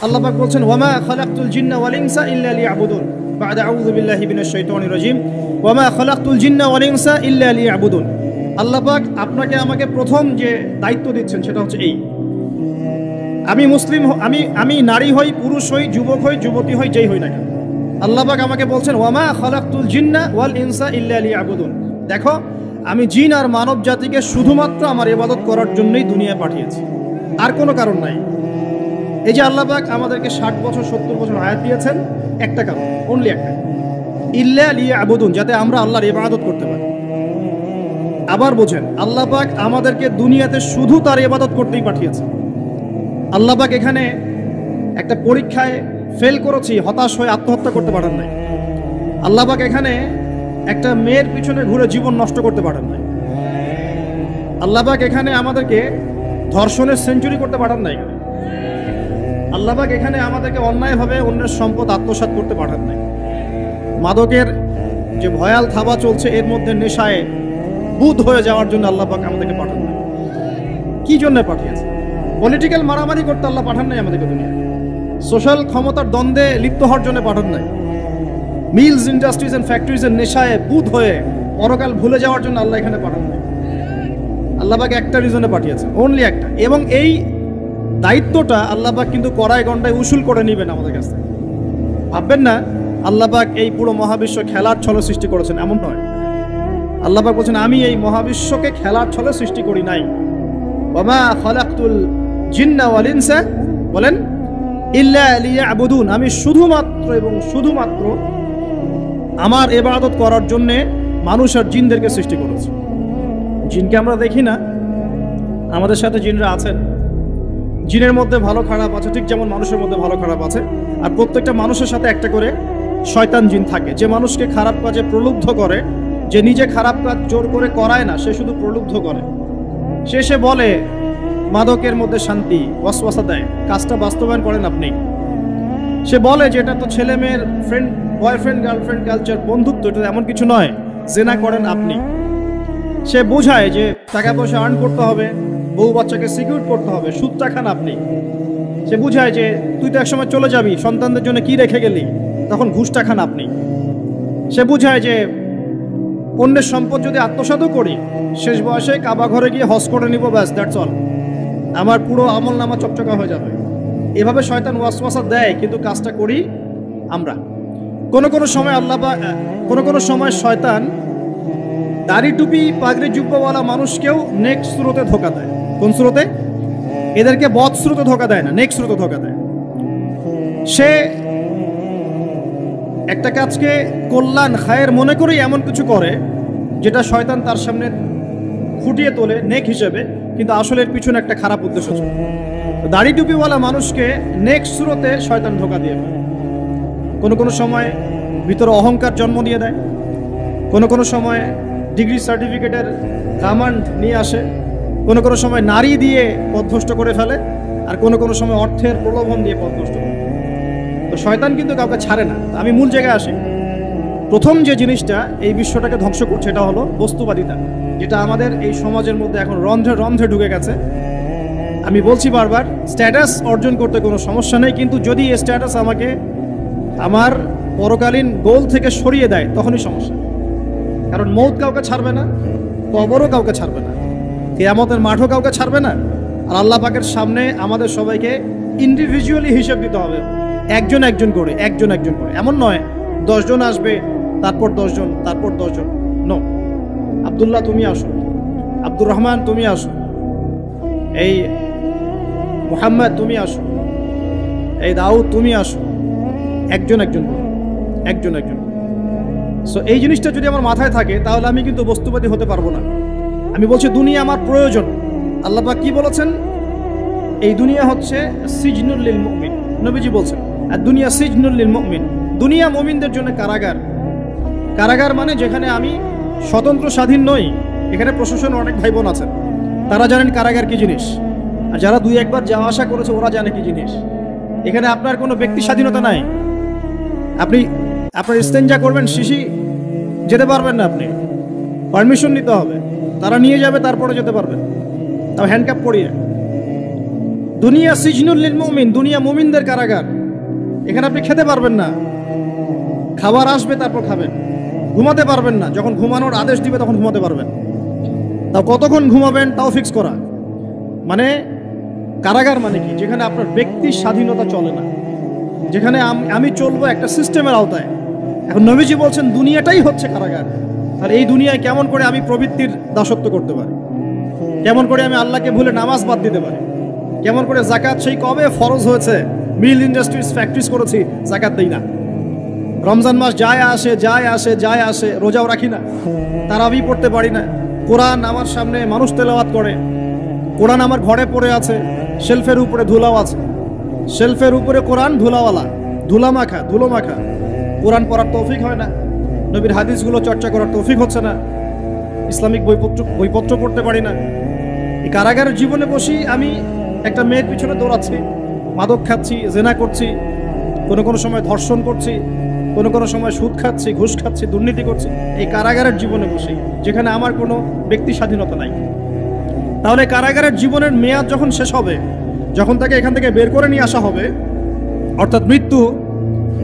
আল্লাহ পাক বলছেন ওয়ামা খালাকতুল জিন্না ওয়াল ইনসা ইল্লা লিয়াবুদুন বা'দা আউযু বিল্লাহি মিনাশ শাইতানির রাজিম ওয়ামা খালাকতুল জিন্না ওয়াল ইনসা ইল্লা লিয়াবুদুন। আল্লাহ পাক আপনাকে আমাকে প্রথম যে দায়িত্ব দিচ্ছেন সেটা হচ্ছে এই, আমি মুসলিম, আমি নারী হই, পুরুষ হই, যুবক হই, যুবতী হই, যেই হই না কেন, আল্লাহ পাক আমাকে বলছেন ওয়ামা খালাকতুল জিন্না ওয়াল ইনসা ইল্লা লিয়াবুদুন। দেখো, আমি জিন আর মানব জাতিকে শুধুমাত্র আমার ইবাদত করার জন্যই দুনিয়ায় পাঠিয়েছি, আর কোনো কারণ নাই। এই যে আল্লাহ পাক আমাদেরকে 60 বছর 70 বছর হায়াত দিয়েছেন, একটা কারণ, অনলি একটা, ইল্লা লিয়াবুদুন, যাতে আমরা আল্লাহর ইবাদত করতে পারি। আবার বোঝেন, আল্লাহ পাক আমাদেরকে দুনিয়াতে শুধু তার ইবাদত করতেই পাঠিয়েছে। আল্লাহ পাক এখানে একটা পরীক্ষায় ফেল করেছি হতাশ হয়ে আত্মহত্যা করতে পারেন নাই। আল্লাহ পাক এখানে একটা মেয়ের পিছনে ঘুরে জীবন নষ্ট করতে পারেন নাই। আল্লাহ পাক এখানে আমাদেরকে ধর্ষণের সেঞ্চুরি করতে পারেন নাই। আল্লাহ পাক এখানে আমাদেরকে অন্যায়ভাবে অন্যের সম্পদ আত্মসাৎ করতে পারেন নাই। মাদকের যে ভয়াল থাবা চলছে, এর মধ্যে নেশায় বুধ হয়ে যাওয়ার জন্য আল্লাহ পাক আমাদেরকে পাঠান নাই। কি জন্য পাঠিয়েছে? পলিটিক্যাল মারামারি করতে আল্লাহ পাঠান নাই আমাদেরকে দুনিয়ায়। সোশ্যাল ক্ষমতার দ্বন্দ্বে লিপ্ত হওয়ার জন্য পাঠান নাই। মিলস, ইন্ডাস্ট্রিজ এন্ড ফ্যাক্টরিজের নেশায় বুধ হয়ে পরকাল ভুলে যাওয়ার জন্য আল্লাহ এখানে পাঠান নাই। আল্লাহ পাক একটা রিজনে পাঠিয়েছেন, অনলি একটা। এবং এই দায়িত্বটা আল্লাহ পাক কিন্তু কড়াই গন্ডায় উসুল করে নেবেন আমাদের কাছ থেকে। ভাববেন না আল্লাহ পাক এই পুরো মহাবিশ্ব খেলার ছলে সৃষ্টি করেছেন, এমন নয়। আল্লাহ পাক বলছেন আমি এই মহাবিশ্বকে খেলার ছলে সৃষ্টি করি নাই। ওয়ামা খালাকতুল জিন্না ওয়াল ইনসা, বলেন, ইল্লা লিয়াবুদুন, আমি শুধুমাত্র এবং শুধুমাত্র আমার ইবাদত করার জন্য মানুষ আর জিনদেরকে সৃষ্টি করেছি। জিনকে আমরা দেখি না, আমাদের সাথে জিনরা আছেন। জিনের মধ্যে ভালো খারাপ আছে, ঠিক যেমন মানুষের মধ্যে ভালো খারাপ আছে। আর প্রত্যেকটা মানুষের সাথে একটা করে শয়তান জিন থাকে, যে মানুষকে খারাপ কাজে প্রলুব্ধ করে, যে নিজে খারাপ কাজ জোর করে করায় না, সে শুধু প্রলুব্ধ করে। সে বলে মাদকের মধ্যে শান্তি, ওয়াসওয়াসা দেয়, কাজটা বাস্তবায়ন করেন আপনি। সে বলে যে এটা তো ছেলে মেয়ের ফ্রেন্ড, বয়ফ্রেন্ড গার্লফ্রেন্ড কালচার, বন্ধুত্ব, এটা এমন কিছু নয়, জেনা করেন আপনি। সে বোঝায় যে টাকা পয়সা আর্ন করতে হবে, বউ বাচ্চাকে সিকিউর করতে হবে, সুদটা খান আপনি। সে বুঝায় যে তুই তো একসময় চলে যাবি, সন্তানদের জন্য কি রেখে গেলি, তখন ঘুষটা খান আপনি। সে বুঝায় যে অন্যের সম্পদ যদি আত্মসাৎও করি, শেষ বয়সে কাবা ঘরে গিয়ে হজ করে নিব, ব্যাস, দ্যাটস অল, আমার পুরো আমল নামা চকচকা হয়ে যাবে। এভাবে শয়তান ওয়াসওয়াসা দেয়, কিন্তু কাজটা করি আমরা। কোনো সময় কোনো সময় শয়তান দাড়ি টুপি পাগড়ি জুব্বাওয়ালা মানুষকেও নেক্সট স্রোতে ধোকা দেয়। কোন স্রোতে? এদেরকে বদ স্রোতে ধোকা দেয় না, নেক্সট স্রোতে ধোকা দেয়। সে একটা কাজকে কল্যাণ খায়ের মনে করেই এমন কিছু করে যেটা শয়তান তার সামনে ফুটিয়ে তোলে নেক হিসেবে, কিন্তু আসলে এর পিছনে একটা খারাপ উদ্দেশ্য ছিল। দাড়ি টুপিওয়ালা মানুষকে নেক্সট স্রোতে শয়তান ধোকা দিয়ে ফেলে। কোনো সময় ভিতরে অহংকার জন্ম দিয়ে দেয়, কোনো সময় ডিগ্রি সার্টিফিকেটের কামান্ড নিয়ে আসে, কোনো সময় নারী দিয়ে পথভ্রষ্ট করে ফেলে, আর কোনো সময় অর্থের প্রলোভন দিয়ে পথভ্রষ্ট করে। তো শয়তান কিন্তু কাউকে ছাড়ে না। আমি মূল জায়গায় আসি। প্রথম যে জিনিসটা এই বিশ্বটাকে ধ্বংস করছে, এটা হলো বস্তুবাদিতা, যেটা আমাদের এই সমাজের মধ্যে এখন রন্ধ্রে রন্ধ্রে ঢুকে গেছে। আমি বলছি বারবার, স্ট্যাটাস অর্জন করতে কোনো সমস্যা নেই, কিন্তু যদি এই স্ট্যাটাস আমাকে আমার পরকালীন গোল থেকে সরিয়ে দেয়, তখনই সমস্যা। কারণ মৌত কাউকে ছাড়বে না, কবরও কাউকে ছাড়বে না, কিয়ামতের মাঠও কাউকে ছাড়বে না। আর আল্লাহ পাকের সামনে আমাদের সবাইকে ইন্ডিভিজুয়ালি হিসেব দিতে হবে, একজন একজন করে। এমন নয় 10 জন আসবে, তারপর 10 জন, তারপর 10 জন। নো, আব্দুল্লাহ তুমি আসো, আব্দুর রহমান তুমি আসো, এই মুহাম্মদ তুমি আসো, এই দাউদ তুমি আসো, একজন একজন। সো এই জিনিসটা যদি আমার মাথায় থাকে, তাহলে আমি কিন্তু বস্তুবাদী হতে পারবো না। আমি বলছি দুনিয়া আমার প্রয়োজন। আল্লাহ পাক কি বলেছেন? এই দুনিয়া হচ্ছে সিজনুল লিল মুমিন, নবীজি বলছেন, আর দুনিয়া সিজনুল লিল মুমিন, দুনিয়া মুমিনদের জন্য কারাগার। কারাগার মানে যেখানে আমি স্বতন্ত্র স্বাধীন নই। এখানে প্রশাসন অনেক ভাই বোন আছেন, তারা জানেন কারাগার কি জিনিস, আর যারা 2-1 বার যাওয়া আসা করেছে ওরা জানে কি জিনিস। এখানে আপনার কোনো ব্যক্তি স্বাধীনতা নাই। আপনি আপনার ইস্তেঞ্জা করবেন, শিশি যেতে পারবেন না, আপনি পারমিশন নিতে হবে, তারা নিয়ে যাবে, তারপরে যেতে পারবেন, তাও হ্যান্ডকাপ পরিয়ে। দুনিয়া সিজনুল লিল মুমিন, দুনিয়া মুমিনদের কারাগার। এখানে আপনি খেতে পারবেন না, খাবার আসবে তারপর খাবেন। ঘুমাতে পারবেন না, যখন ঘুমানোর আদেশ দিবে তখন ঘুমাতে পারবেন। তাও কতক্ষণ ঘুমাবেন তাও ফিক্স করা। মানে কারাগার মানে কি? যেখানে আপনার ব্যক্তির স্বাধীনতা চলে না, যেখানে আমি চলবো একটা সিস্টেমের আওতায়। এখন নবীজি বলছেন দুনিয়াটাই হচ্ছে কারাগার। তাহলে এই দুনিয়ায় কেমন করে আমি প্রবৃত্তির দাসত্ব করতে পারি? কেমন করে আমি আল্লাহকে ভুলে নামাজ বাদ দিতে পারি? কেমন করে জাকাত সেই কবে ফরজ হয়েছে, মিল ইন্ডাস্ট্রিজ ফ্যাক্টরিজ করেছি, জাকাত দেই না। রমজান মাস যায় আসে, রোজাও রাখি না, তারাবি পড়তে পারি না। কোরআন আমার সামনে মানুষ তেলাওয়াত করে, কোরআন আমার ঘরে পড়ে আছে, শেলফের উপরে ধুলাও আছে, শেলফের উপরে কোরআন ধুলাওয়ালা, ধুলো মাখা। কোরআন পড়ার তৌফিক হয় না, নবীর হাদিসগুলো চর্চা করার তৌফিক হচ্ছে না, ইসলামিক বইপত্র পড়তে পারি না। এই কারাগারের জীবনে বসি আমি একটা মেয়ের পিছনে দৌড়াচ্ছি, মাদক খাচ্ছি, জেনা করছি, কোনো সময় ধর্ষণ করছি, কোনো সময় সুদ খাচ্ছি, ঘুষ খাচ্ছি, দুর্নীতি করছি। এই কারাগারের জীবনে বসি, যেখানে আমার কোনো ব্যক্তি স্বাধীনতা নাই। তাহলে কারাগারের জীবনের মেয়াদ যখন শেষ হবে, যখন তাকে এখান থেকে বের করে নিয়ে আসা হবে, অর্থাৎ মৃত্যু,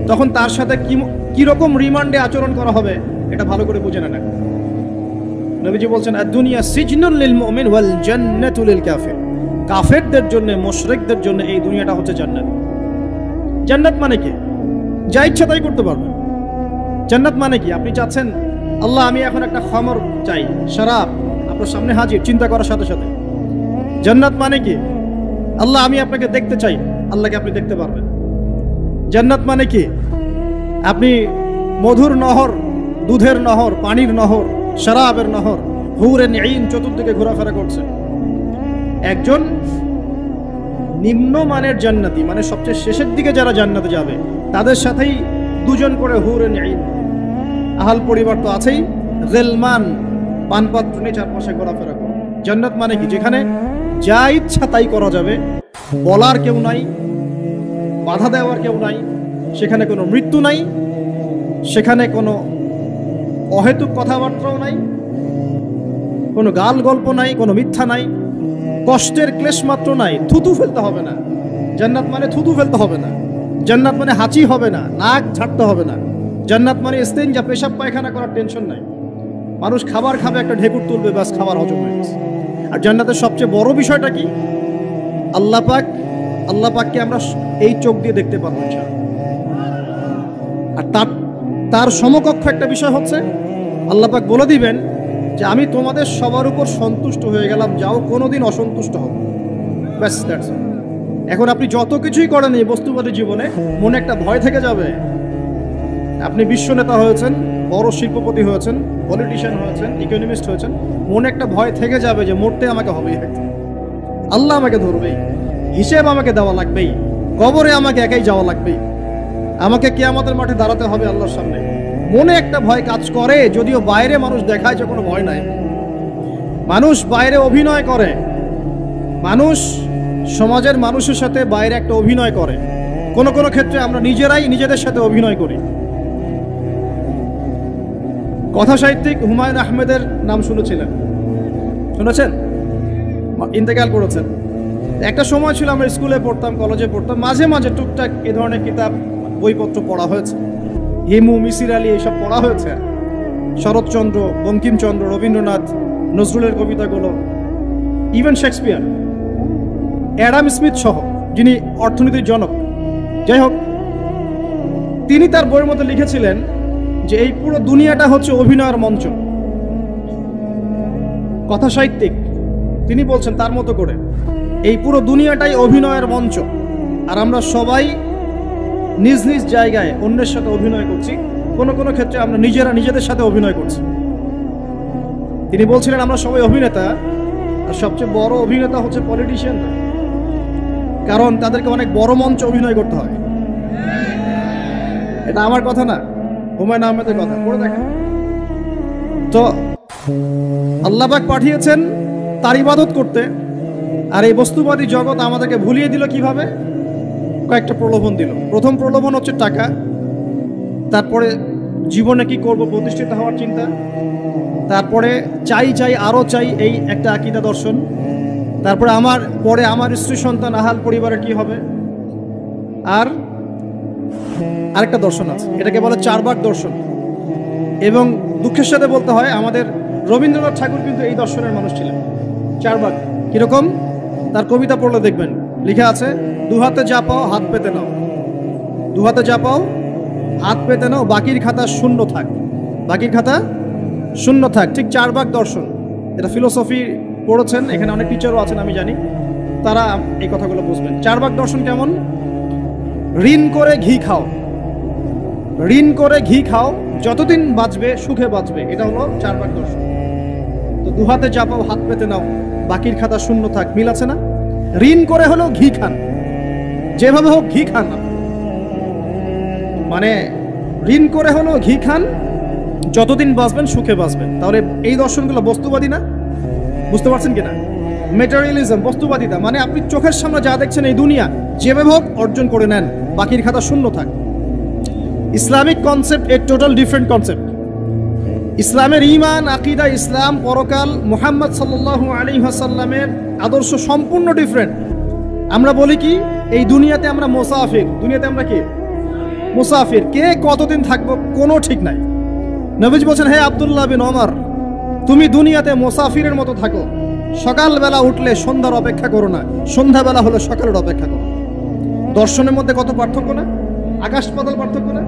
তখন তার সাথে কিরকম রিমান্ডে আচরণ করা হবে এটা ভালো করে বুঝে নেন। নবীজি বলছেন দুনিয়া সিজনুল লিল মুমিন ওয়াল জান্নাতুল লিল কাফির। কাফেরদের জন্য, মুশরিকদের জন্য এই দুনিয়াটা হচ্ছে জান্নাত। জান্নাত মানে কি? যা ইচ্ছা তাই করতে পারবেন। জান্নাত মানে কি? আপনি চাচ্ছেন আল্লাহ আমি এখন একটা খামর চাই, শরাব আপনার সামনে হাজির, চিন্তা করার সাথে সাথে। জান্নাত মানে কি? আল্লাহ আমি আপনাকে দেখতে চাই, আল্লাহকে আপনি দেখতে পারবেন। জান্নাত মানে কি? আপনি মধুর নহর, দুধের নহর, পানির নহর, শরাবের নহর, হুরেন ঈন চতুর্দিকে ঘোরাফেরা করছে। একজন নিম্নমানের জান্নাতি, মানে সবচেয়ে শেষের দিকে যারা জান্নাতে যাবে, তাদের সাথেই দুজন করে হুরেন ঈন, আহাল পরিবার তো আছেই, গেলমান পানপাত্র নিয়ে চারপাশে ঘোরাফেরা করে। জান্নাত মানে কি? যেখানে যা ইচ্ছা তাই করা যাবে, বলার কেউ নাই, বাধা দেওয়ার কেউ নাই, সেখানে কোনো মৃত্যু নাই, সেখানে কোনো অহেতুক কথাবার্তাও নাই, কোনো গাল গল্প নাই, কোনো মিথ্যা নাই, কষ্টের ক্লেশ মাত্র নাই, থুতু ফেলতে হবে না। জান্নাত মানে থুতু ফেলতে হবে না। জান্নাত মানে হাঁচি হবে না, নাক ঝাড়তে হবে না। জান্নাত মানে ইস্তেঞ্জা, পেশাব পায়খানা করার টেনশন নাই। মানুষ খাবার খাবে, একটা ঢেকুর তুলবে, ব্যাস খাবার হজম হয়ে গেছে। আর জান্নাতের সবচেয়ে বড় বিষয়টা কি? আল্লাহ পাককে আমরা এই চোখ দিয়ে দেখতে পারবো। আর তার সমকক্ষ একটা বিষয় হচ্ছে আল্লাহ পাক বলে দিবেন যে আমি তোমাদের সবার উপর সন্তুষ্ট হয়ে গেলাম, যাও কোনোদিন অসন্তুষ্ট হবে। ব্যাস, দ্যাটস অল। এখন আপনি যত কিছুই করেন এই বস্তুবাদী জীবনে, মনে একটা ভয় থেকে যাবে। আপনি বিশ্ব নেতা হয়েছেন, বড় শিল্পপতি হয়েছেন, পলিটিশিয়ান হয়েছেন, ইকোনমিস্ট হয়েছেন, মনে একটা ভয় থেকে যাবে যে মরতে আমাকে হবেই, আল্লাহ আমাকে ধরবেই, হিসেব আমাকে দেওয়া লাগবেই, কবরে আমাকে একাই যাওয়া লাগবেই, আমাকে কিয়ামতের মাঠে দাঁড়াতে হবে আল্লাহর সামনে। মনে একটা ভয় কাজ করে, যদিও বাইরে মানুষ দেখায় যে কোনো ভয় নাই। মানুষ বাইরে অভিনয় করে, মানুষ সমাজের মানুষের সাথে বাইরে একটা অভিনয় করে। কোনো ক্ষেত্রে আমরা নিজেরাই নিজেদের সাথে অভিনয় করি। কথা সাহিত্যিক হুমায়ুন আহমেদের নাম শুনেছেন? ইন্তেকাল করেছেন। একটা সময় ছিল আমরা স্কুলে পড়তাম, কলেজে পড়তাম, মাঝে মাঝে টুকটাক এ ধরনের কিতাব বইপত্র পড়া হয়েছে। হিমু, মিসির আলী এইসব পড়া হয়েছে। শরৎচন্দ্র, বঙ্কিমচন্দ্র, রবীন্দ্রনাথ, নজরুলের কবিতাগুলো, ইভেন শেক্সপিয়ার, অ্যাডাম স্মিথ সহ, যিনি অর্থনীতির জনক। যাই হোক, তিনি তার বইয়ের মধ্যে লিখেছিলেন যে এই পুরো দুনিয়াটা হচ্ছে অভিনয়ের মঞ্চ। কথা সাহিত্যিক তিনি বলছেন তার মতো করে এই পুরো দুনিয়াটাই অভিনয়ের মঞ্চ, আর আমরা সবাই নিজ নিজ জায়গায় অন্যের সাথে অভিনয় করছি। কোনো ক্ষেত্রে আমরা নিজেদের সাথে অভিনয় করছি। তিনি বলছিলেন আমরা সবাই অভিনেতা, আর সবচেয়ে বড় অভিনেতা হচ্ছে পলিটিশিয়ান, কারণ তাদেরকে অনেক বড় মঞ্চে অভিনয় করতে হয়। এটা আমার কথা না, হুমায়ুন আহমেদের কথা, পড়ে দেখেন তো। আল্লাহ পাক পাঠিয়েছেন তার ইবাদত করতে, আর এই বস্তুবাদী জগৎ আমাদেরকে ভুলিয়ে দিল কিভাবে? কয়েকটা প্রলোভন দিল। প্রথম প্রলোভন হচ্ছে টাকা, তারপরে জীবনে কি করব, প্রতিষ্ঠিত হওয়ার চিন্তা, তারপরে চাই আরো চাই, এই একটা আকীদা দর্শন, তারপরে পরে আমার স্ত্রী সন্তান আহাল পরিবারের কি হবে। আর আরেকটা দর্শন আছে, এটাকে বলে চারবাক দর্শন। এবং দুঃখের সাথে বলতে হয়, আমাদের রবীন্দ্রনাথ ঠাকুর কিন্তু এই দর্শনের মানুষ ছিলেন। চারবাক কিরকম, তার কবিতা পড়লে দেখবেন লেখা আছে, দুহাতে যা পাও হাত পেতে নাও, দুহাতে যা পাও হাত পেতে নাও, বাকির খাতা শূন্য থাক, বাকির খাতা শূন্য থাক। ঠিক চারবাক দর্শন, এটা ফিলোসফি পড়েছেন, এখানে অনেক টিচারও আছেন আমি জানি, তারা এই কথাগুলো বুঝবেন। চারবাক দর্শন কেমন, ঋণ করে ঘি খাও, ঋণ করে ঘি খাও, যতদিন বাঁচবে সুখে বাঁচবে, এটা হলো চারবাক দর্শন। তো দুহাতে যা পাও হাত পেতে নাও, বাকির খাতা শূন্য থাক, মিল আছে না? ঋণ করে হলেও ঘি খান, যেভাবে হোক ঘি খান, মানে ঋণ করে হলেও ঘি খান, যতদিন বাঁচবেন সুখে বাঁচবেন। তাহলে এই দর্শনগুলো বস্তুবাদী না? বুঝতে পারছেন কিনা? মেটেরিয়ালিজম, বস্তুবাদিতা, মানে আপনি চোখের সামনে যা দেখছেন এই দুনিয়া, যেভাবে হোক অর্জন করে নেন, বাকির খাতা শূন্য থাক। ইসলামিক কনসেপ্ট এ টোটাল ডিফারেন্ট কনসেপ্ট। ইসলামের ঈমান, আকীদা, ইসলাম, পরকাল, মুহাম্মদ সাল্লাল্লাহু আলাইহি ওয়াসাল্লামের আদর্শ সম্পূর্ণ ডিফারেন্ট। আমরা বলি কি, এই দুনিয়াতে আমরা মুসাফির, দুনিয়াতে আমরা কি মুসাফির, কে কতদিন থাকবো কোনো ঠিক নাই। নবীজি বলছেন, হে আব্দুল্লাহ বিন ওমর, তুমি দুনিয়াতে মুসাফিরের মতো থাকো, সকালবেলা উঠলে সন্ধ্যার অপেক্ষা করো না, সন্ধ্যাবেলা হলে সকালের অপেক্ষা করো। দর্শনের মধ্যে কত পার্থক্য না, আকাশ পাতাল পার্থক্য না?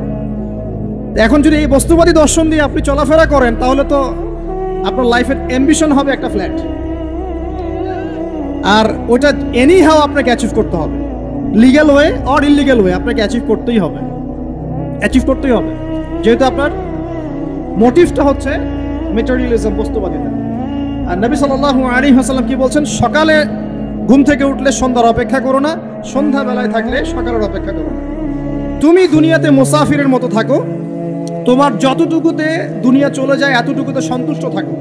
এখন যদি এই বস্তুবাদী দর্শন দিয়ে আপনি চলাফেরা করেন, তাহলে তো আপনার লাইফের অ্যাম্বিশন হবে একটা ফ্ল্যাট, আর ওটা এনি হাও আপনাকে অ্যাচিভ করতে হবে, legal way or illegal way, আপনাকে অ্যাচিভ করতেই হবে, অ্যাচিভ করতেই হবে, যেহেতু আপনার মোটিভটা হচ্ছে মেটেরিয়ালিজম, বস্তুবাদিতা। আর নবী সাল্লাল্লাহু আলাইহি ওয়াসাল্লাম কি বলছেন, সকালে ঘুম থেকে উঠলে সন্ধ্যার অপেক্ষা করো না, সন্ধ্যাবেলায় থাকলে সকালের অপেক্ষা করো না। তুমি দুনিয়াতে মুসাফিরের মতো থাকো, তোমার যতটুকুতে দুনিয়া চলে যায় এতটুকুতে সন্তুষ্ট থাকো।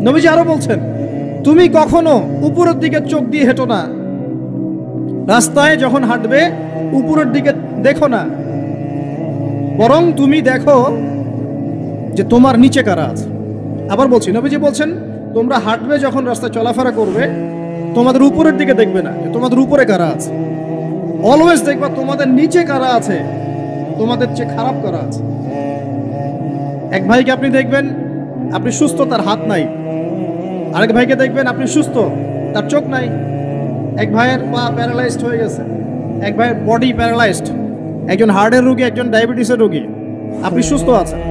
নবীজি আরো বলছেন, তুমি কখনো উপরের দিকে চোখ দিয়ে হেঁটো না, রাস্তায় যখন হাঁটবে উপরের দিকে দেখো না, বরং তুমি দেখো যে তোমার নিচে কারা আছে। আবার বলছি, নবীজি বলছেন, তোমরা হাঁটবে যখন রাস্তায় চলাফেরা করবে, তোমাদের উপরের দিকে দেখবে না যে তোমাদের উপরে কারা আছে, অলওয়েজ দেখবা তোমাদের নিচে কারা আছে, তোমাদের চেয়ে খারাপ কারা আছে। এক ভাইকে আপনি দেখবেন আপনি সুস্থ, তার হাত নাই। আরেক ভাইকে দেখবেন আপনি সুস্থ, তার চোখ নাই। এক ভাইয়ের পা প্যারালাইজড হয়ে গেছে, এক ভাইয়ের বডি প্যারালাইজড, একজন হার্টের রোগী, একজন ডায়াবেটিসের রোগী। আপনি সুস্থ আছেন,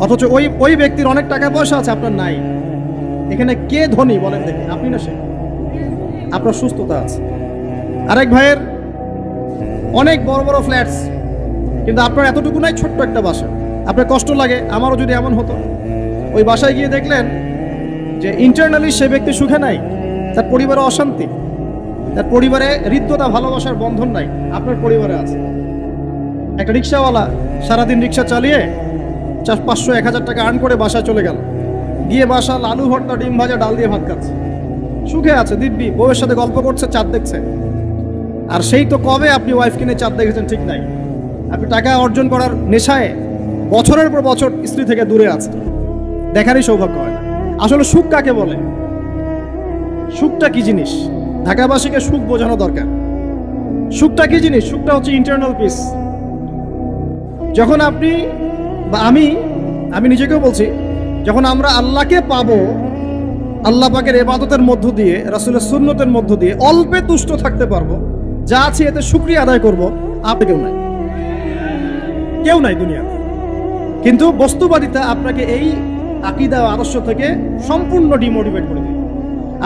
অথচ ওই ব্যক্তির অনেক টাকা পয়সা আছে, আপনার নাই। এখানে কে ধনী বলেন দেখি, আপনি না সে? আপনার সুস্থতা আছে। আরেক ভাইয়ের অনেক বড় বড় ফ্ল্যাটস, কিন্তু আপনার এতটুকু নাই, ছোট্ট একটা বাসা। আপনার কষ্ট লাগে, আমারও যদি এমন হতো। ওই বাসায় গিয়ে দেখলেন যে ইন্টারনালি সে ব্যক্তি সুখে নাই, তার পরিবারে অশান্তি, তার পরিবারে হৃদ্যতা ভালোবাসার বন্ধন নাই, আপনার পরিবারে আছে। একটা রিক্সাওয়ালা সারাদিন রিক্সা চালিয়ে 500-1000 টাকা আর্ন করে বাসায় চলে গেল, গিয়ে বাসা আলু ভর্তা, ডিম ভাজা, ডাল দিয়ে ভাত খাচ্ছে, সুখে আছে দিব্যি, বউয়ের সাথে গল্প করছে, চাঁদ দেখছে। আর সেই তো কবে আপনি ওয়াইফ কিনে চাঁদ দেখেছেন ঠিক নাই, আপনি টাকা অর্জন করার নেশায় বছরের পর বছর স্ত্রী থেকে দূরে আছে, দেখারই সৌভাগ্য হয় না। আসলে সুখ কাকে বলে, সুখটা কি জিনিস, ঢাকাবাসীকে সুখ বোঝানো দরকার। সুখটা কি জিনিস? সুখটা হচ্ছে ইন্টারনাল পিস। যখন আপনি বা আমি নিজেকেও বলছি, যখন আমরা আল্লাহকে পাবো, আল্লাহ পাকের ইবাদতের মধ্য দিয়ে, রাসূলের সুন্নতের মধ্য দিয়ে অল্পে তুষ্ট থাকতে পারবো, যা আছে এতে শুকরিয়া আদায় করবো, আপনি কেউ নাই দুনিয়াতে। কিন্তু বস্তুবাদিতা আপনাকে এই আকীদা আদর্শ থেকে সম্পূর্ণ ডিমোটিভেট করে দেবে।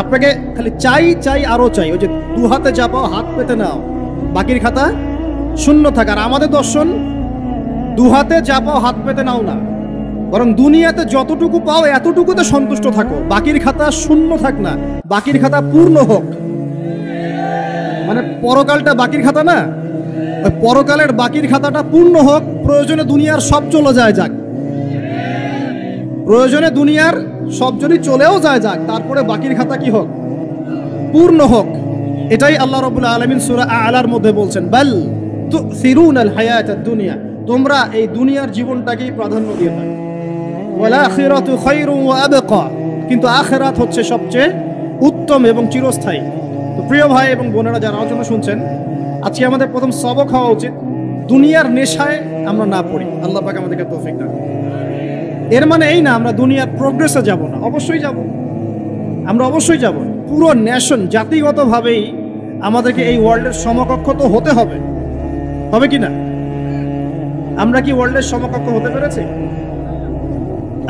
আপনাকে খালি চাই আরো চাই, ওই যে দু হাতে যা পাও হাত পেতে নাও, বাকির খাতা শূন্য থাক। আর আমাদের দর্শন, দু হাতে যা পাও হাত পেতে নাও না, বরং দুনিয়াতে যতটুকু পাও এতটুকুতে সন্তুষ্ট থাকো, বাকির খাতা শূন্য থাক না, বাকির খাতা পূর্ণ হোক। মানে পরকালটা বাকির খাতা না, ওই পরকালের বাকির খাতাটা পূর্ণ হোক। প্রয়োজনে দুনিয়ার সব চলে যায় যাক, প্রয়োজনে দুনিয়ার সব যদি চলেও যায় যাক, তারপরে বাকির খাতা কি হোক? পূর্ণ হোক। এটাই আল্লাহ রাব্বুল আলামিন সূরা আ'লার মধ্যে বলছেন, বাল তুসিরুনাল হায়াতাদ দুনিয়া, তোমরা এই দুনিয়ার জীবনটাকেই প্রাধান্য দিয়ে থাকো, ওয়াল আখিরাতু খায়রুন ওয়া আবকা, কিন্তু আখিরাত হচ্ছে সবচেয়ে উত্তম। উত্তম এবং চিরস্থায়ী। তো প্রিয় ভাই এবং বোনেরা যারা আলোচনা শুনছেন, আজকে আমাদের প্রথম সবক হওয়া উচিত দুনিয়ার নেশায় আমরা না পড়ি। আল্লাহ পাক আমাদেরকে তৌফিক দান। এর মানে এই না আমরা দুনিয়ার প্রোগ্রেসে যাব না, অবশ্যই যাব, আমরা অবশ্যই যাব। পুরো নেশন জাতিগতভাবেই আমাদেরকে এই ওয়ার্ল্ডের সমকক্ষ তো হতে হবে, হবে কি না? আমরা কি ওয়ার্ল্ডের সমকক্ষ হতে পেরেছি?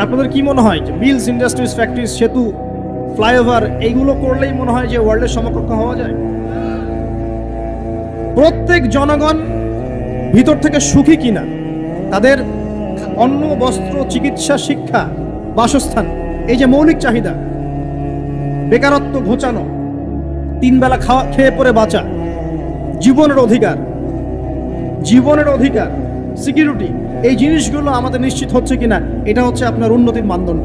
আপনাদের কি মনে হয় যে মিলস, ইন্ডাস্ট্রিজ, ফ্যাক্টরিজ, সেতু, ফ্লাইওভার এইগুলো করলেই মনে হয় যে ওয়ার্ল্ডের সমকক্ষ হওয়া যায়? প্রত্যেক জনগণ ভিতর থেকে সুখী কিনা, তাদের অন্ন, বস্ত্র, চিকিৎসা, শিক্ষা, বাসস্থান, এই যে মৌলিক চাহিদা, বেকারত্ব ঘোচানো, তিন বেলা খেয়ে পরে বাঁচা, জীবনের অধিকার, সিকিউরিটি, এই জিনিসগুলো আমাদের নিশ্চিত হচ্ছে কিনা, এটা হচ্ছে আপনার উন্নতির মানদণ্ড।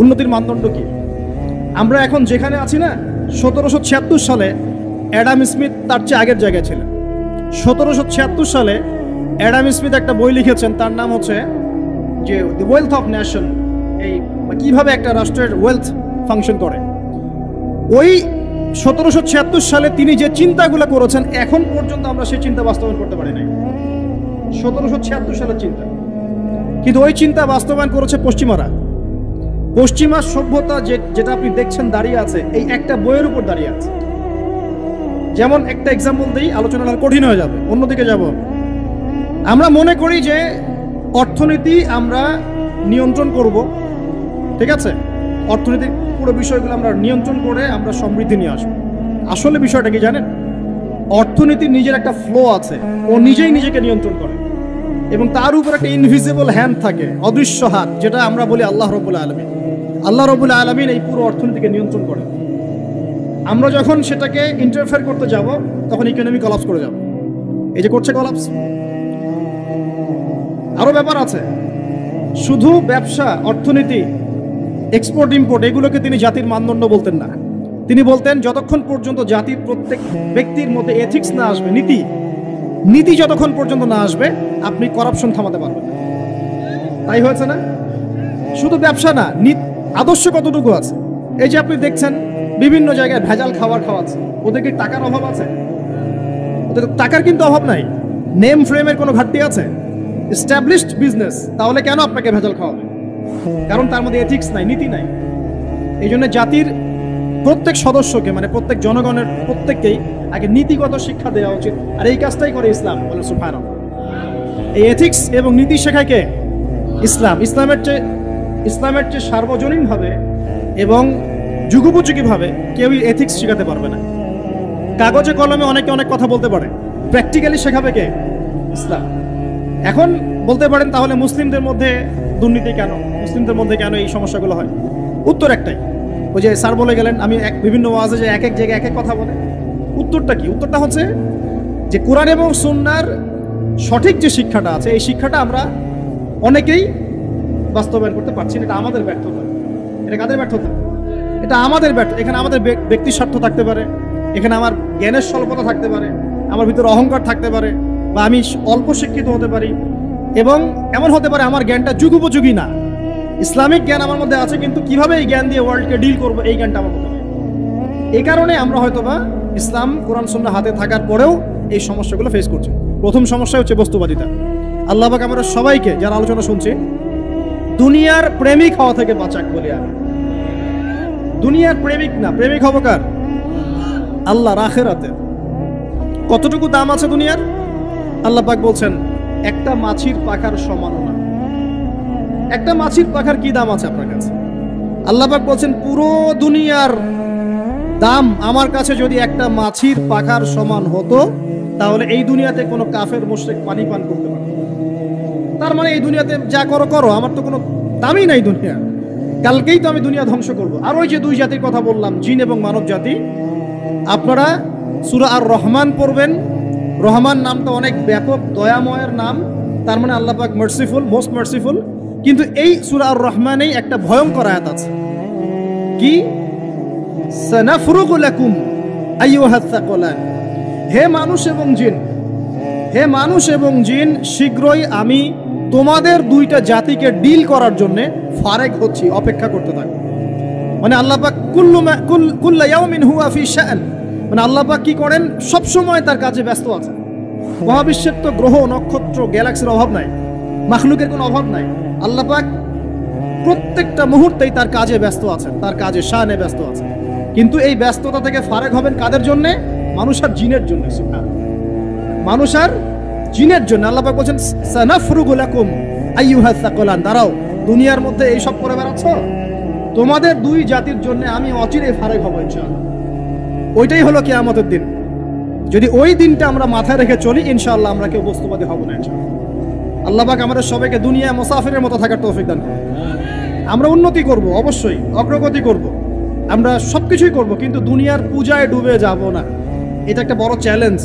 উন্নতির মানদণ্ড কি? আমরা এখন যেখানে আছি না, 1776 সালে অ্যাডাম স্মিথ তার চেয়ে আগের জায়গায় ছিলেন। 1776 সালে অ্যাডাম স্মিথ একটা বই লিখেছেন, তার নাম হচ্ছে যে দ্য ওয়েলথ অফ নেশন, এই কিভাবে একটা রাষ্ট্রের ওয়েলথ ফাংশন করে। ওই 1776 সালে তিনি যে চিন্তাগুলো করেছেন, এখন পর্যন্ত আমরা সেই চিন্তা বাস্তবায়ন করতে পারি নাই। 1776 সালের চিন্তা, কিন্তু ওই চিন্তা বাস্তবায়ন করেছে পশ্চিমারা। পশ্চিমা সভ্যতা যেটা আপনি দেখছেন দাঁড়িয়ে আছে, এই একটা বইয়ের উপর দাঁড়িয়ে আছে। যেমন একটা এক্সাম্পল দিই, আলোচনা কঠিন হয়ে যাবে, অন্যদিকে যাব। আমরা মনে করি যে অর্থনীতি আমরা নিয়ন্ত্রণ করব, ঠিক আছে, অর্থনীতির পুরো বিষয়গুলো আমরা নিয়ন্ত্রণ করে আমরা সমৃদ্ধি নিয়ে আসবো। আসলে বিষয়টা কি জানেন? অর্থনীতির নিজের একটা ফ্লো আছে, ও নিজেই নিজেকে নিয়ন্ত্রণ করে, এবং তার উপর একটা ইনভিজিবল হ্যান্ড থাকে, অদৃশ্য হাত, যেটা আমরা বলি আল্লাহ রাব্বুল আলামিন। আল্লাহ রাব্বুল আলামিন এই পুরো অর্থনীতিকে নিয়ন্ত্রণ করে। আমরা যখন সেটাকে ইন্টারফেয়ার করতে যাব, তখন ইকোনমি কলাপস করে যাব। এই যে করছে কলাপস। আরো ব্যাপার আছে, শুধু ব্যবসা, অর্থনীতি, এক্সপোর্ট ইম্পোর্ট, এগুলোকে তিনি জাতির মানদণ্ড বলতেন না। তিনি বলতেন যতক্ষণ পর্যন্ত জাতির প্রত্যেক ব্যক্তির মধ্যে এথিক্স না আসবে, নীতি যতক্ষণ পর্যন্ত না আসবে, আপনি করাপশন থামাতে পারবেন না। তাই হয়েছে না? শুধু ব্যবসা না, আদর্শ কতটুকু আছে? এই যে আপনি দেখছেন বিভিন্ন জায়গায় ভেজাল খাবার খাওয়াচ্ছে, ওদের কি টাকার অভাব আছে? ওদের টাকার কিন্তু অভাব নাই। নেম ফ্রেমের কোনো ঘাটতি আছে? এস্টাবলিশড বিজনেস, তাহলে কেন আপনাকে ভেজাল খাওয়াবে? কারণ তার মধ্যে এথিক্স নাই, নীতি নাই। এই জন্য জাতির প্রত্যেক সদস্যকে, মানে প্রত্যেক জনগণের প্রত্যেককেই আগে নীতিগত শিক্ষা দেওয়া উচিত। আর এই কাজটাই করে ইসলাম। বলে সুবহানাল্লাহ। এই এথিক্স এবং নীতি শেখায় কে? ইসলাম। ইসলামের চেয়ে সার্বজনীনভাবে এবং যুগোপযোগীভাবে কেউই এথিক্স শেখাতে পারবে না। কাগজে কলমে অনেকে অনেক কথা বলতে পারে, প্র্যাকটিক্যালি শেখাবে কে? ইসলাম। এখন বলতে পারেন তাহলে মুসলিমদের মধ্যে দুর্নীতি কেন, মুসলিমদের মধ্যে কেন এই সমস্যাগুলো হয়? উত্তর একটাই, ওই যে স্যার বলে গেলেন, আমি বিভিন্ন ওয়াজে যে এক এক জায়গায় এক এক কথা বলে। উত্তরটা কি? উত্তরটা হচ্ছে যে কোরআন এবং সুন্নাহর সঠিক যে শিক্ষাটা আছে, এই শিক্ষাটা আমরা অনেকেই বাস্তবায়ন করতে পারছি না। এটা আমাদের ব্যর্থতা। এটা কাদের ব্যর্থতা? এটা আমাদের ব্যর্থ। এখানে আমাদের ব্যক্তির স্বার্থ থাকতে পারে, এখানে আমার জ্ঞানের স্বল্পতা থাকতে পারে, আমার ভিতরে অহংকার থাকতে পারে, বা আমি অল্প শিক্ষিত হতে পারি, এবং এমন হতে পারে আমার জ্ঞানটা যুগোপযোগী না। ইসলামিক জ্ঞান আমার মধ্যে আছে, কিন্তু কিভাবে এই জ্ঞান দিয়ে ওয়ার্ল্ডকে ডিল করবো, এই জ্ঞানটা আমার মধ্যে নেই। এই কারণে আমরা হয়তোবা ইসলাম, কোরআন সুন্নাহ হাতে থাকার পরেও এই সমস্যাগুলো ফেস করছি। প্রথম সমস্যা হচ্ছে বস্তুবাদিতা। আল্লাহ পাক আমরা সবাইকে, যারা আলোচনা শুনছি, দুনিয়ার প্রেমিক হওয়া থেকে বাঁচাক বলি আমি। দুনিয়ার প্রেমিক না, প্রেমিক হব কার? আল্লাহর, আখিরাতের। কতটুকু দাম আছে দুনিয়ার? আল্লাহ পাক বলছেন একটা মাছির পাখার সমানও না। একটা মাছির পাখার কি দাম আছে আপনার কাছে? আল্লাহ পাক বলছেন পুরো দুনিয়ার দাম আমার কাছে যদি একটা মাছির পাখার সমান হতো, তাহলে এই দুনিয়াতে কোনো কাফের মুশরিক পানি পান করতে পারত। তার মানে এই দুনিয়াতে যা করো করো, আমার তো কোনো দামই নাই দুনিয়া। কালকেই তো আমি দুনিয়া ধ্বংস করব। আর ওই যে দুই জাতির কথা বললাম, জিন এবং মানব জাতি, আপনারা সূরা আর রহমান পড়বেন। রহমান নামটা অনেক ব্যাপক, দয়াময়ের নাম, তার মানে আল্লাহ পাক মার্সিফুল, মোস্ট মার্সিফুল। কিন্তু এই সূরা আর রহমানেই একটা ভয়ঙ্কর আয়াত আছে, কি? সানাফরুগু লাকুম আইয়ুহাস সাকলান। হে মানুষ এবং জিন, হে মানুষ এবং জিন, শীঘ্রই আমি তোমাদের দুইটা জাতিকে ডিল করার জন্য ফারেক হচ্ছি, অপেক্ষা করতে থাকো। মানে আল্লাহ পাক কুল্লা ইয়াউমিন হুয়া ফি শাআন, মানে আল্লাহ পাক কি করেন, সব সময় তার কাজে ব্যস্ত আছে। মহাবিশ্বের তো গ্রহ নক্ষত্র গ্যালাক্সির অভাব নাই, মাখলুকের কোনো অভাব নাই। আল্লাহ পাক প্রত্যেকটা মুহূর্তেই তার কাজে ব্যস্ত আছেন, তার কাজে শানে ব্যস্ত আছেন। কিন্তু এই ব্যস্ততা থেকে ফারাক হবেন কাদের জন্য? মানুষ আর জিনের জন্য। মানুষ আর জিনের জন্য আল্লাহ পাক বলেন সানাফরুগু লাকুম আইয়ুহাস সাকলান, দাঁড়াও, দুনিয়ার মধ্যে এই সব করে বেড়াচ্ছ, তোমাদের দুই জাতির জন্য আমি অচিরে ফারাক হব ইনশাআল্লাহ। ওইটাই হলো কিয়ামতের দিন। যদি ওই দিনটা আমরা মাথায় রেখে চলি, ইনশাআল্লাহ আমরা কেউ বস্তুবাদী হব না ইনশাআল্লাহ। আল্লাহ পাক আমাদের সবাইকে দুনিয়া মুসাফিরের মতো থাকার তৌফিক দান করুন। আমরা উন্নতি করব, অবশ্যই অগ্রগতি করব, আমরা সবকিছুই করব, কিন্তু দুনিয়ার পূজায় ডুবে যাব না। এটা একটা বড় চ্যালেঞ্জ।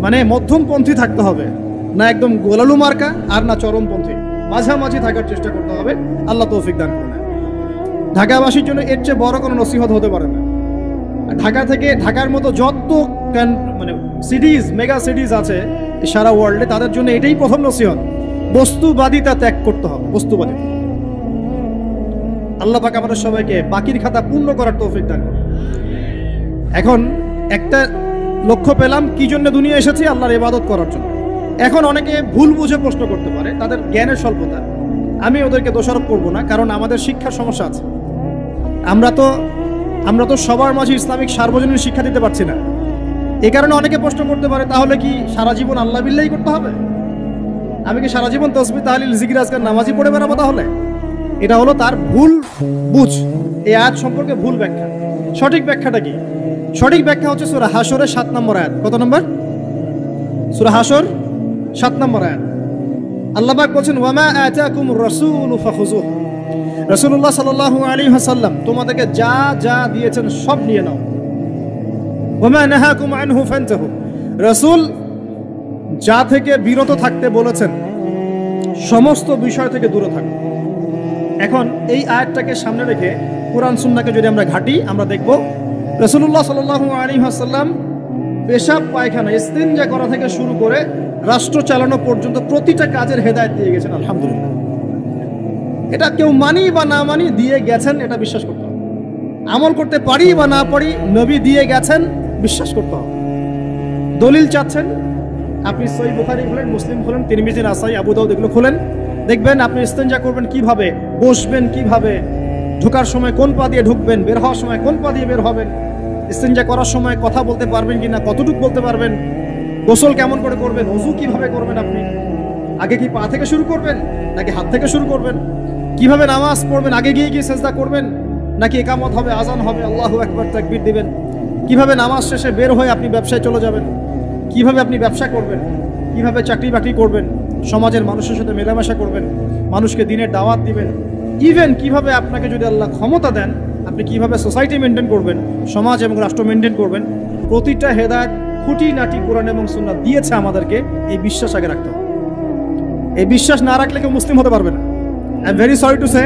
মানে মধ্যমপন্থী থাকতে হবে, না একদম গোলালু মার্কা আর না চরমপন্থী, মাঝামাঝি থাকার চেষ্টা করতে হবে। আল্লাহ তৌফিক দান করুন। ঢাকাবাসীর জন্য এর চেয়ে বড় কোনো নসিহত হতে পারে না। ঢাকা থেকে, ঢাকার মতো যত মানে সিটিজ, মেগা সিটিজ আছে সারা ওয়ার্ল্ডে, তাদের জন্য এটাই প্রথম নসিহত, বস্তুবাদিতা ত্যাগ করতে হবে। বস্তুবাদিতা। আল্লাহ পাক আমাদের সবাইকে বাকির খাতা পূর্ণ করার তৌফিক দান করুন। এখন একটা লক্ষ্য পেলাম, কি জন্য দুনিয়া এসেছি? আল্লাহর ইবাদত করার জন্য। এখন অনেকে ভুল বুঝে প্রশ্ন করতে পারে, তাদের জ্ঞানের স্বল্পতা। আমি ওদেরকে দোষারোপ করব না, কারণ আমাদের শিক্ষার সমস্যা আছে। আমরা তো সবার মাঝে ইসলামিক সার্বজনীন শিক্ষা দিতে পারছি না। এই কারণে অনেকে প্রশ্ন করতে পারে, তাহলে কি সারা জীবন আল্লাহ বিল্লাহি করতে হবে? আমি কি সারা জীবন তাসবিহ তাহলিল জিকির আজকার নামাজি পড়ে বেড়াবো? তাহলে এটা হলো তার ভুল বুঝ। এই আয়াত সম্পর্কে ভুল ব্যাখ্যা। সঠিক ব্যাখ্যাটা কি? সঠিক ব্যাখ্যা হচ্ছে সূরা হাশরের 7 নম্বর আয়াত। কত নম্বর? সূরা হাশর 7 নম্বর আয়াত। আল্লাহ পাক বলেন, ওয়ামা আতাকুমুর রাসূলু ফাখুযুহু, রাসূলুল্লাহ সাল্লাল্লাহু আলাইহি ওয়াসাল্লাম তোমাদেরকে যা যা দিয়েছেন সব নিয়ে নাও। ওয়ামা নাহাকুম আনহু ফান্তাহু, রাসূল যা থেকে বিরত থাকতে বলেছেন সমস্ত বিষয় থেকে দূরে থাকো। এখন এই আয়াতটাকে সামনে রেখে কুরআন সুন্নাহকে যদি আমরা ঘাঁটি, আমরা দেখব রাসূলুল্লাহ সাল্লাল্লাহু আলাইহি ওয়াসাল্লাম পেশাব পায়খানা ইস্তিনজা করা থেকে শুরু করে রাষ্ট্র চালানো পর্যন্ত প্রতিটা কাজের হেদায়েত দিয়ে গেছেন। আলহামদুলিল্লাহ। এটা কেউ মানি বা না মানি, দিয়ে গেছেন, এটা বিশ্বাস করতে হবে। আমল করতে পারি বা না পারি, নবী দিয়ে গেছেন, বিশ্বাস করতে হবে। দলিল চাচ্ছেন, আপনি সহিহ বুখারী খুলেন, মুসলিম খুলেন, তিরমিজি, নাসাই, আবু দাউদ এগুলো খুলেন, দেখবেন আপনি ইস্তেঞ্জা করবেন কিভাবে, বসবেন কিভাবে, ঢোকার সময় কোন পা দিয়ে ঢুকবেন, বের হওয়ার সময় কোন পা দিয়ে বের হবেন, ইস্তেঞ্জা করার সময় কথা বলতে পারবেন কিনা, কতটুকু বলতে পারবেন, গোসল কেমন করে করবেন, ওযু কিভাবে করবেন, আপনি আগে কি পা থেকে শুরু করবেন নাকি হাত থেকে শুরু করবেন, কিভাবে নামাজ পড়বেন, আগে গিয়ে গিয়ে সেজদা করবেন নাকি ইকামত হবে, আজান হবে, আল্লাহু আকবার তাকবীর দিবেন, কিভাবে নামাজ শেষে বের হয়ে আপনি ব্যবসায় চলে যাবেন, কিভাবে আপনি ব্যবসা করবেন, কিভাবে চাকরি বাকরি করবেন, সমাজের মানুষের সাথে মেলামেশা করবেন, মানুষকে দিনের দাওয়াত দিবেন, ইভেন কিভাবে আপনাকে যদি আল্লাহ ক্ষমতা দেন আপনি কিভাবে সোসাইটি মেনটেন করবেন, সমাজ এবং রাষ্ট্র মেনটেন করবেন, প্রতিটা হেদায়েত খুঁটিনাটি কোরআন এবং সুন্নাহ দিয়েছে আমাদেরকে। এই বিশ্বাস আগে রাখতে হবে। এই বিশ্বাস না রাখলে কেউ মুসলিম হতে পারবে না। I am very sorry to say,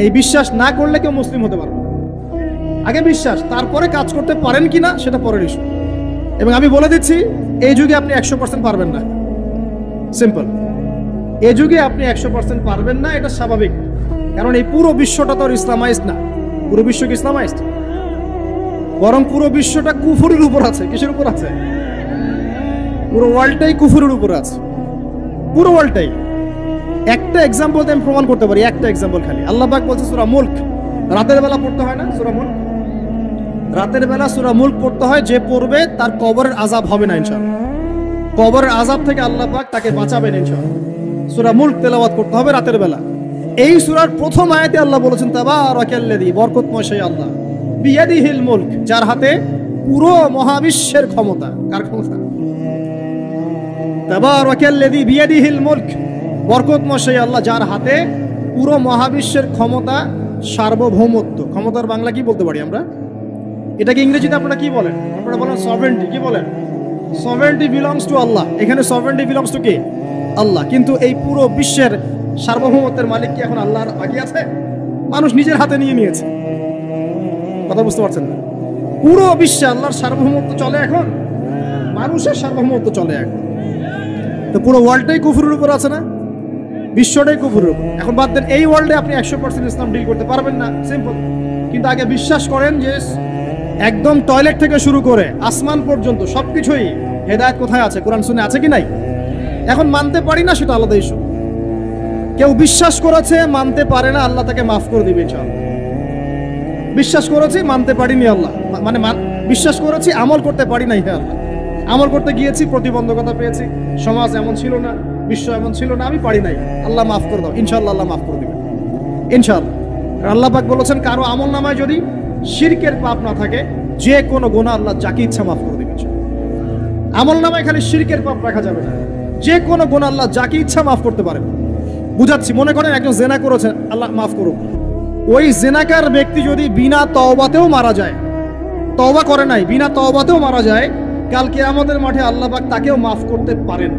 এই বিশ্বাস না করলে কেউ মুসলিম হতে পারবে না। আগে বিশ্বাস, তারপরে কাজ করতে পারেন কিনা সেটা পরের ইস্যু। এবং আমি বলে দিচ্ছি, এই যুগে আপনি 100% পারবেন না। সিম্পল, এই যুগে আপনি 100% পারবেন না, এটা স্বাভাবিক। কারণ এই পুরো বিশ্বটা তো ইসলামাইজড না। পুরো বিশ্ব কি ইসলামাইজড? বরং পুরো বিশ্বটা কুফরের উপর আছে। কিসের উপর আছে? পুরো ওয়ার্ল্ডটাই কুফরের উপর আছে, পুরো ওয়ার্ল্ডটাই। একটা এক্সাম্পল আমি প্রমাণ করতে পারি, একটা এক্সাম্পল খালি। আল্লাহ পাক বলছে সূরা মুলক, রাতের বেলা পড়তে হয় না সূরা মুলক? রাতের বেলা সূরা মুলক পড়তে হয়, যে পড়বে তার কবরের আযাব হবে না ইনশাআল্লাহ। কবরের আযাব থেকে আল্লাহ পাক তাকে বাঁচাবেন ইনশাআল্লাহ। সূরা মুলক তেলাওয়াত করতে হবে রাতের বেলা। এই সূরার প্রথম আয়াতে আল্লাহ বলেছেন তাবারাকাল্লাযী, বরকতময় সেই আল্লাহ, বিয়াদিহিল মুলক, যার হাতে পুরো মহাবিশ্বের ক্ষমতা। কার ক্ষমতা? তাবারাকাল্লাযী বিয়াদিহিল মুলক, বরকতময় সেই আল্লাহ যার হাতে পুরো মহাবিশ্বের ক্ষমতা, সার্বভৌমত্ব। ক্ষমতার বাংলা কি বলতে পারি আমরা? এটাকে ইংরেজিতে আপনারা কি বলেন? আপনারা বলেন সভারেন্টি। কি বলেন? সভারেন্টি বিলংস টু আল্লাহ। এখানে সভারেন্টি বিলংস টু কে? আল্লাহ। কিন্তু এই পুরো বিশ্বের সার্বভৌমত্বের মালিক কি এখন আল্লাহর বাকি আছে? মানুষ নিজের হাতে নিয়ে নিয়েছে। কথা বুঝতে পারছেন না? পুরো বিশ্বে আল্লাহর সার্বভৌমত্ব চলে এখন, মানুষের সার্বভৌমত্ব চলে এখন। তো পুরো ওয়ার্ল্ডটাই কুফরের উপর আছে না? বিশ্বটাই কুফরের উপর। এখন বাদ দেন, এই ওয়ার্ল্ডে আপনি 100% ইসলাম ডিল করতে পারবেন না। সিম্পল, কিন্তু আগে বিশ্বাস করেন যে একদম টয়লেট থেকে শুরু করে আসমান পর্যন্ত সবকিছুই হেদায়েত কোথায় আছে, কোরআন শুনে আছে কি নাই? এখন মানতে পারি না, সেটা আলাদা ইস্যু। কেউ বিশ্বাস করেছে, মানতে পারে না, আল্লাহ তাকে মাফ করে দিবে ইনশাআল্লাহ। বিশ্বাস করেছি, মানতে পারিনি, আল্লাহ মানে বিশ্বাস করেছি, আমল করতে পারি নাই, হে আল্লাহ আমল করতে গিয়েছি, প্রতিবন্ধকতা পেয়েছি, সমাজ এমন ছিল না, বিশ্ব এমন ছিল না, আমি পারি নাই, আল্লাহ মাফ করে দাও। ইনশাআল্লাহ আল্লাহ মাফ করে দিবে ইনশাআল্লাহ। আল্লাহ পাক বলেছেন কারো আমল নামায় যদি শিরকের পাপ না থাকে, যে কোনো গুনাহ আল্লাহ যাকে ইচ্ছা মাফ করে দিবে। আমল নামায় খালি শিরকের পাপ রাখা যাবে না, যে কোনো গুনাহ আল্লাহ যাকে ইচ্ছা মাফ করতে পারে। বুঝাচ্ছি, মনে করেন একজন জেনা করেছেন, আল্লাহ মাফ করুন। ওই জেনাকার ব্যক্তি যদি বিনা তওবাতেও মারা যায়, তওবা করে নাই, বিনা তওবাতেও মারা যায়, কাল কিয়ামতের মাঠে আল্লাহ পাক তাকেও মাফ করতে পারেন।